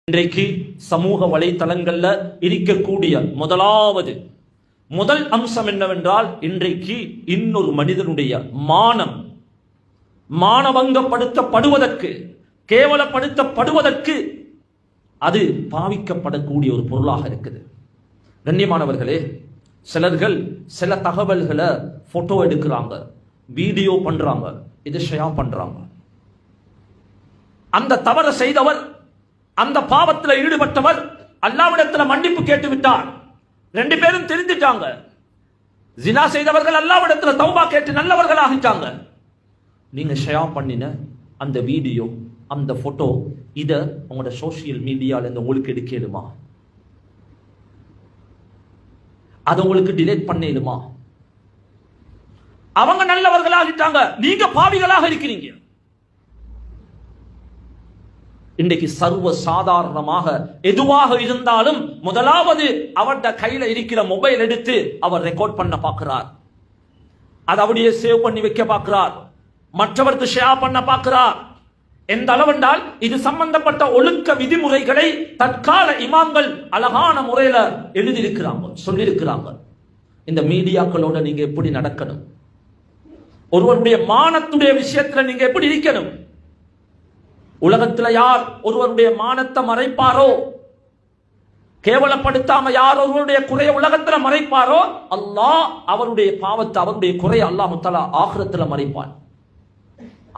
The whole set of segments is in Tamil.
இன்றைக்கு சமூக வலைத்தளங்கள்ல இருக்கக்கூடிய முதல் அம்சம் என்னவென்றால், இன்றைக்கு இன்னொரு மனிதனுடைய மானபங்கப்படுத்தப்படுவதற்கு, கேவலப்படுத்தப்படுவதற்கு அது பாவிக்கப்படக்கூடிய ஒரு பொருளாக இருக்குது. கண்ணியமானவர்களே, சிலர்கள் சில தகவல்களை போட்டோ எடுக்கிறாங்க, வீடியோ பண்றாங்க, இதை ஷேர் பண்றாங்க. அந்த தவறு செய்தவர், அந்த பாவத்தில் ஈடுபட்டவர் அல்லாஹ்விடத்தில் மன்னிப்பு கேட்டு விட்டார். ரெண்டு பேரும் தெரிஞ்சிட்டாங்க. ஜினா செய்தவர்கள் அல்லாஹ்விடத்தில் தௌபா கேட்டு நல்லவர்கள் ஆகிட்டாங்க. நீங்க ஷேர் பண்ணின அந்த வீடியோ, அந்த போட்டோ, இத உங்களோட சோசியல் மீடியால இருந்து உங்களுக்கு எடுக்கலுமா? அதை உங்களுக்கு டிலீட் பண்ணிடுமா? அவங்க நல்லவர்களாகிட்டாங்க, நீங்க பாவிகளாக இருக்கிறீங்க. இன்றைக்கு சர்வ சாதாரணமாக எதுவாக இருந்தாலும் முதலாவது அவருடைய கையில இருக்கிற மொபைல் எடுத்து அவர் ரெக்கார்ட் பண்ண பார்க்கிறார், அதை அப்படியே சேவ் பண்ணி வைக்க பார்க்கிறார், மற்றவருக்கு ஷேர் பண்ண பார்க்கிறார். எந்த அளவென்றால் இது சம்பந்தப்பட்ட ஒழுக்க விதிமுறைகளை தற்கால இமாம்கள் அழகான முறையில எழுதியிருக்கிறாங்க, சொல்லியிருக்கிறாங்க. இந்த மீடியாக்களோட நீங்க எப்படி நடக்கணும், ஒருவருடைய மானத்துடைய விஷயத்துல நீங்க எப்படி இருக்கணும். உலகத்துல யார் ஒருவருடைய மானத்தை மறைப்பாரோ, கேவலப்படுத்தாம யார் ஒருவருடைய குறைய உலகத்துல மறைப்பாரோ, அல்லாஹ் அவருடைய பாவத்தை, அவருடைய குறைய அல்லாஹ் தஆலா ஆகிரத்துல மறைப்பான்.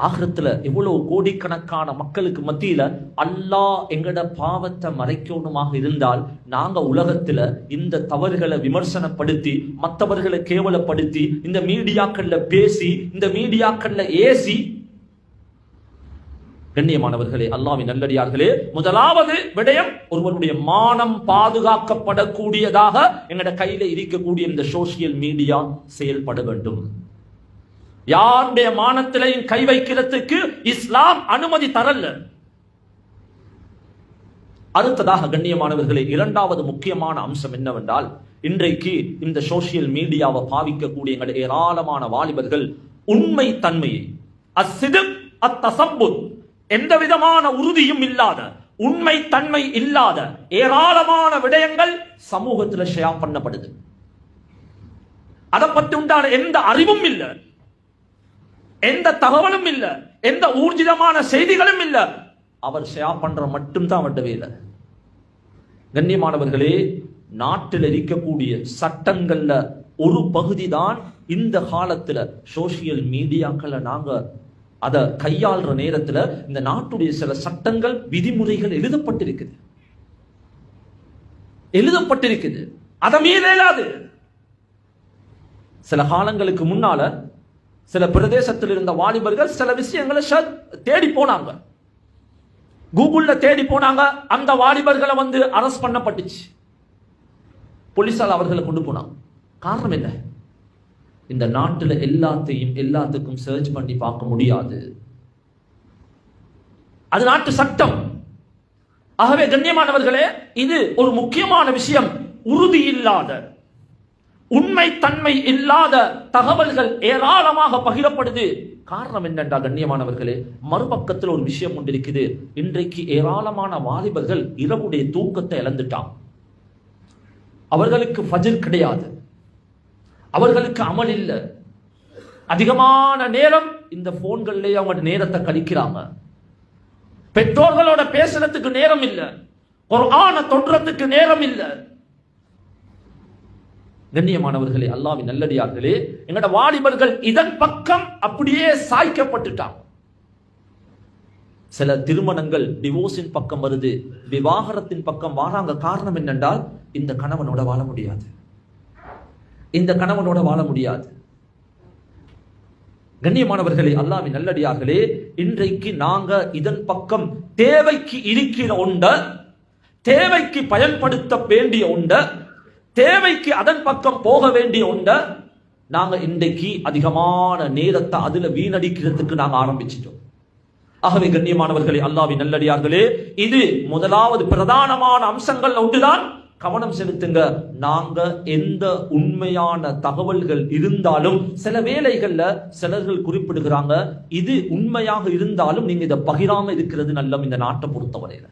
ஆகிரத்துல எவ்வளவு கோடிக்கணக்கான மக்களுக்கு மத்தியில அல்லாஹ் எங்கட பாவத்தை மறைக்கணுமாக இருந்தால், நாங்க உலகத்துல இந்த தவறுகளை விமர்சனப்படுத்தி, மற்றவர்களை கேவலப்படுத்தி, இந்த மீடியாக்கள்ல பேசி, இந்த மீடியாக்கள்ல ஏசி. கண்ணியமானவர்களே, அல்லாஹ்வின் நல்லடியார்களே, முதலாவது விடயம் ஒருவருடைய மானம் பாதுகாக்கப்படக்கூடியதாக எங்கட கையில இருக்கக்கூடிய இந்த சோசியல் மீடியா செயல்பட வேண்டும். யாருடைய மானத்திலையும் கை வைக்கிறதுக்கு இஸ்லாம் அனுமதி தரல. அடுத்ததாக கண்ணியமானவர்களே, இரண்டாவது முக்கியமான அம்சம் என்னவென்றால், இன்றைக்கு இந்த சோசியல் மீடியாவை பாவிக்கக்கூடிய எங்களுடைய ஏராளமான வாலிபர்கள் உண்மை தன்மையை, அஸ்ஸித்க் அத்தஸப்புத், எந்த விதமான உறுதியும் இல்லாத, உண்மை தன்மை இல்லாத ஏராளமான விடயங்கள் சமூகத்தில் ஷேர் பண்ணப்படுது. அதை பற்றி உண்டான எந்த அறிவும் இல்லை, எந்த தகவலும் இல்லை, எந்த ஊர்ஜிதமான செய்திகளும் இல்லை. அவர் ஷேர் பண்ற மட்டும்தான் அவருடைய வேலை. கண்ணியமானவர்களே, நாட்டில் இருக்கக்கூடிய சட்டங்கள்ல ஒரு பகுதி தான் இந்த காலத்துல சோசியல் மீடியாக்களை நாங்க அதை கையாளுற நேரத்துல இந்த நாட்டுடைய சில சட்டங்கள், விதிமுறைகள் எழுதப்பட்டிருக்குது. அதை மீறலாது. சில காலங்களுக்கு முன்னால சில பிரதேசத்தில் இருந்த வாலிபர்கள் சில விஷயங்களை தேடி போனாங்க, கூகுள்ல தேடி போனாங்க. அந்த வாலிபர்களை அரெஸ்ட் பண்ணப்பட்டுச்சு, போலீசால் அவர்களை கொண்டு போனாங்க. காரணம் என்ன? இந்த நாட்டில் எல்லாத்துக்கும் சர்ச் பண்ணி பார்க்க முடியாது, அது நாட்டு சட்டம். ஆகவே கண்ணியமானவர்களே, இது ஒரு முக்கியமான விஷயம். உறுதி இல்லாத, உண்மை தன்மை இல்லாத தகவல்கள் ஏராளமாக பகிரப்படுது. காரணம் என்னென்றால் கண்ணியமானவர்களே, மறுபக்கத்தில் ஒரு விஷயம் ஒன்று இருக்குது. இன்றைக்கு ஏராளமான வாலிபர்கள் இரவுடைய தூக்கத்தை இழந்துட்டாங்க. அவர்களுக்கு ஃபஜ்ர் கிடையாது, அவர்களுக்கு அமல் இல்லை. அதிகமான நேரம் இந்த போன்களிலே அவங்க நேரத்தை கழிக்கிறாங்க. பெற்றோர்களோட பேசுறதுக்கு நேரம் இல்லை, குர்ஆனை தொடுறதுக்கு நேரம் இல்லை. கண்ணியமானவர்களே, அல்லாஹ்வின் நல்லடியார்களே, எங்கட வாலிபர்கள் இதன் பக்கம் அப்படியே சாய்க்கப்பட்டுட்டாங்க. சில திருமணங்கள் டிவோர்ஸின் பக்கம் வருது, விவாகரத்தின் பக்கம் வாராங்க. காரணம் என்னென்றால், இந்த கணவனோட வாழ முடியாது, இந்த கணவனோட வாழ முடியாது. கண்ணியமானவர்களே, அல்லாஹ்வின் நல்லடியார்களே, இன்றைக்கு நாங்க இதன் பக்கம் தேவைக்கு இருக்கிற உண்ட, தேவைக்கு பயன்படுத்த வேண்டிய உண்ட, தேவைக்கு அதன் பக்கம் போக வேண்டிய உண்ட, நாங்க இன்றைக்கு அதிகமான நேரத்தை அதுல வீணடிக்கிறதுக்கு நாங்க ஆரம்பிச்சிட்டோம். ஆகவே கண்ணியமானவர்களே, அல்லாஹ்வின் நல்லடியார்களே, இது முதலாவது பிரதானமான அம்சங்கள் ஒன்றுதான். கவனம் செலுத்துங்க. நாங்க எந்த உண்மையான தகவல்கள் இருந்தாலும், சில வேளைகள்ல சிலர்கள் குறிப்பிடுகிறாங்க, இது உண்மையாக இருந்தாலும் நீங்க இதை பகிராம இருக்கிறது நல்லம் இந்த நாட்டை பொறுத்தவரையில.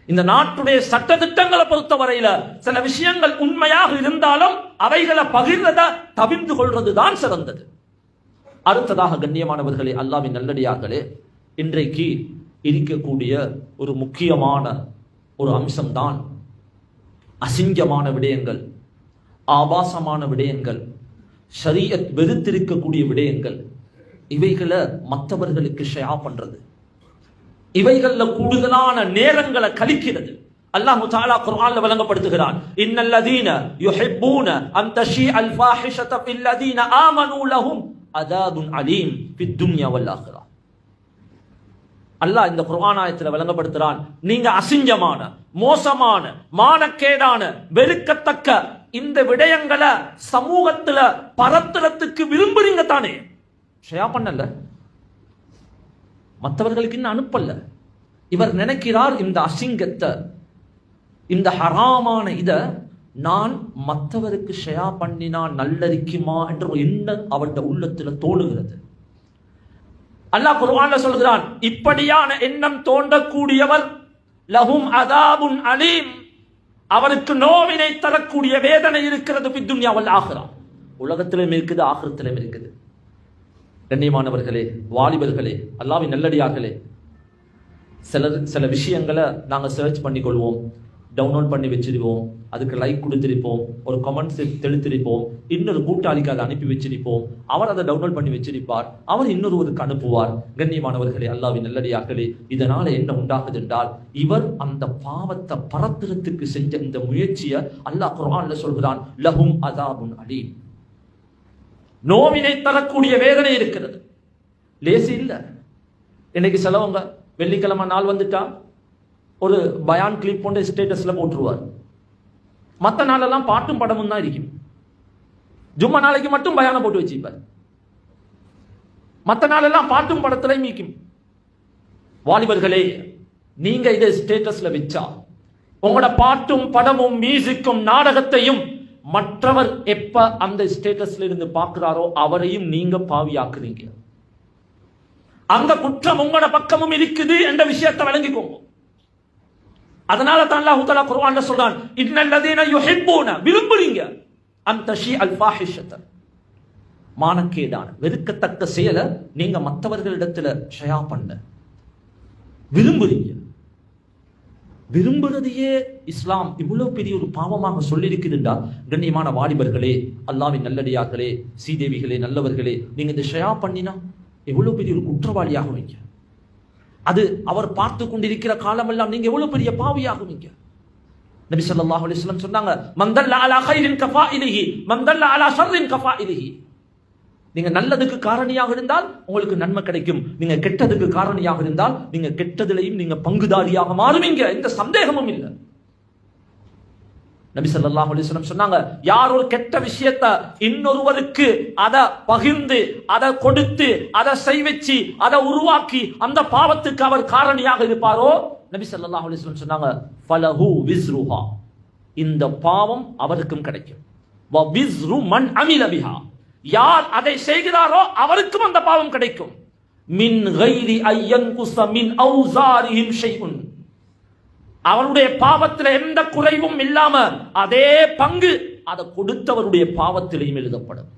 இந்த நாட்டுடைய சட்ட திட்டங்களை பொறுத்தவரையில சில விஷயங்கள் உண்மையாக இருந்தாலும் அவைகளை பகிர்றத தவிர்த்து கொள்றதுதான் சிறந்தது. அடுத்ததாக கண்ணியமானவர்களே, அல்லாஹ்வின் நல்லடியார்களே, இன்றைக்கு இருக்கக்கூடிய ஒரு முக்கியமான ஒரு அம்சம்தான் அசிங்கமான விடயங்கள், ஆபாசமான விடயங்கள், ஷரீஅத் வெறுத்திருக்கக்கூடிய விடயங்கள். இவைகளை மற்றவர்களுக்கு ஷேர் பண்றது, இவைகள்ல கூடுதலான நேரங்களை கழிக்கிறது. அல்லாஹ் தஆலா குர்ஆன்ல வழங்கப்படுத்துகிறான், இன்னல்லதீன யுஹிப்பூன அன் தஷீஅல் ஃபாஹிஷத ஃபில்லதீன ஆமனூ லஹும் அதாபுன் அலீம் ஃபித் துன்யா வல் ஆখিরাহ. அல்லாஹ் இந்த குர்ஆன் ஆயத்துல வழங்கப்படுத்துறான், நீங்க அசிங்கமான, மோசமான, மானக்கேடான, வெறுக்கத்தக்க இந்த விடயங்களை சமூகத்துல பரத்துறதுக்கு விரும்புறீங்க தானே, ஷேர் பண்ணல, மற்றவர்களுக்கு இன்னும் அனுப்பல. இவர் நினைக்கிறார் இந்த அசிங்கத்தை, இந்த ஹராமான இத நான் மற்றவருக்கு ஷேர் பண்ணினா நல்லரிக்குமா என்ற ஒரு எண்ணம் அவருடைய உள்ளத்துல தோணுகிறது. அல்லாஹ் குர்ஆன்ல சொல்கிறான், இப்படியான எண்ணம் தோன்றக்கூடியவர் லஹும் அதாபுன் அலீம், அவருக்கு நோவினை தரக்கூடிய வேதனை இருக்கிறது. ஃபித் துன்யா வல் ஆখিরাহ, உலகத்திலும் இருக்குது, ஆখিরাத்திலும் இருக்குது. கண்ணியமானவர்களே, வாலிபர்களே, அல்லாஹ்வின் நல்லடியார்களே, சில விஷயங்களை நாங்கள் சர்ச் பண்ணிக்கொள்வோம், டவுன்லோட் பண்ணி வச்சிருப்போம், அதுக்கு லைக் கொடுத்திருப்போம், ஒரு கமெண்ட்ஸ் தெளித்திருப்போம், இன்னொரு கூட்டாளிக்கு அதை அனுப்பி வச்சிருப்போம், அவர் அதை டவுன்லோட் பண்ணி வச்சிருப்பார், அவர் இன்னொருவருக்கு அனுப்புவார். கண்ணியமானவர்களே, அல்லாஹ்வின் நல்லடியார்களே, இதனால என்ன உண்டாகுது என்றால், இவர் அந்த பாவத்தை பரத்துறதுக்கு செஞ்ச இந்த முயற்சியை அல்லாஹ் குர்ஆன்ல சொல்கிறான், லஹும் அதாபுன் அலீம், நோவினை தரக்கூடிய வேதனை இருக்கிறது. லேசி இல்ல. இன்னைக்கு சிலவங்க வெள்ளிக்கிழமை நாள் வந்துட்டா ஒரு பயான் கிளிப் போன்ற ஸ்டேட்டஸ்ல போட்டுருவார். மற்ற நாளெல்லாம் பாட்டும் படமும் தான் இருக்கும். ஜும்மா நாளைக்கு மட்டும் பயானை போட்டு வச்சுப்பார், மற்ற நாளெல்லாம் பாட்டும் படத்துல மீக்கும். வாலிபர்களே, நீங்க இதை ஸ்டேட்டஸ்ல வச்சா உங்களோட பாட்டும் படமும் மியூசிக்கும் நாடகத்தையும் மற்றவர் எப்ப அந்த ஸ்டேட்டஸ்ல இருந்து பார்க்கிறாரோ அவரையும் நீங்க பாவியாக்குறீங்க. அந்த குற்றம் உங்களோட பக்கமும் இருக்குது என்ற விஷயத்தை விளங்கிக்கோங்க. அதனால தான் அல்லாஹ் தஆலா குர்ஆன்ல சொல்றான், இன்னல்லதீன யுஹிப்பூன, விரும்புறீங்க, அன் தஷீஅல் ஃபாஹிஷத, மானக்கேடான வெறுக்கத்தக்க செயலை நீங்க மற்றவர்களிடத்துல ஷேர் பண்ண விரும்புறீங்க. விரும்புறதையே இஸ்லாம் இவ்வளவு பெரிய ஒரு பாவமாக சொல்லியிருக்குதுண்டா, கண்ணியமான வாலிபர்களே, அல்லாஹ்வின் நல்லடியார்களே, சீதேவிகளே, நல்லவர்களே, நீங்க இந்த ஷேர் பண்ணினா எவ்வளவு பெரிய ஒரு குற்றவாளியாகுவீங்க. அது அவர் பார்த்து கொண்டிருக்கிற காலமெல்லாம் நீங்க எவ்வளவு பெரிய பாவியாகுவீங்க. நபி ஸல்லல்லாஹு அலைஹி வஸல்லம் சொன்னாங்க, மந்தல்ல அலா கைரின் கஃபாயிலிஹி மந்தல்ல அலா ஷர்ரின் கஃபாயிலிஹி. நீங்க நல்லதுக்கு காரணியாக இருந்தால் உங்களுக்கு நன்மை கிடைக்கும், நீங்க கெட்டதுக்கு காரணியாக இருந்தால் நீங்க கெட்டதிலையும் நீங்க பங்குதாரியாக மாறுவீங்க, எந்த சந்தேகமும் இல்லை. நபி ஸல்லல்லாஹு அலைஹி வஸல்லம் சொன்னாங்க, யார் ஒரு கெட்ட விஷயத்தை இன்னொருவருக்கு அதை பகிர்ந்து, அதை கொடுத்து, அதை செய்வச்சு, அதை உருவாக்கி அந்த பாவத்துக்கு அவர் காரணியாக இருப்பாரோ, நபி ஸல்லல்லாஹு அலைஹி வஸல்லம் சொன்னாங்க, ஃபலஹு விஸ்ருஹா, இந்த பாவம் அவருக்கும் கிடைக்கும். வ விஸ்ரு மன் அமில பிஹா, யார் அதை செய்கிறாரோ அவருக்கும் அந்த பாவம் கிடைக்கும். மின் கைரி ஐயன்குஸ மின் அவுஸாரிஹிம் ஷைஉன், அவருடைய பாவத்தில் எந்த குறைவும் இல்லாம அதே பங்கு அதை கொடுத்தவருடைய பாவத்திலையும் எழுதப்படும்.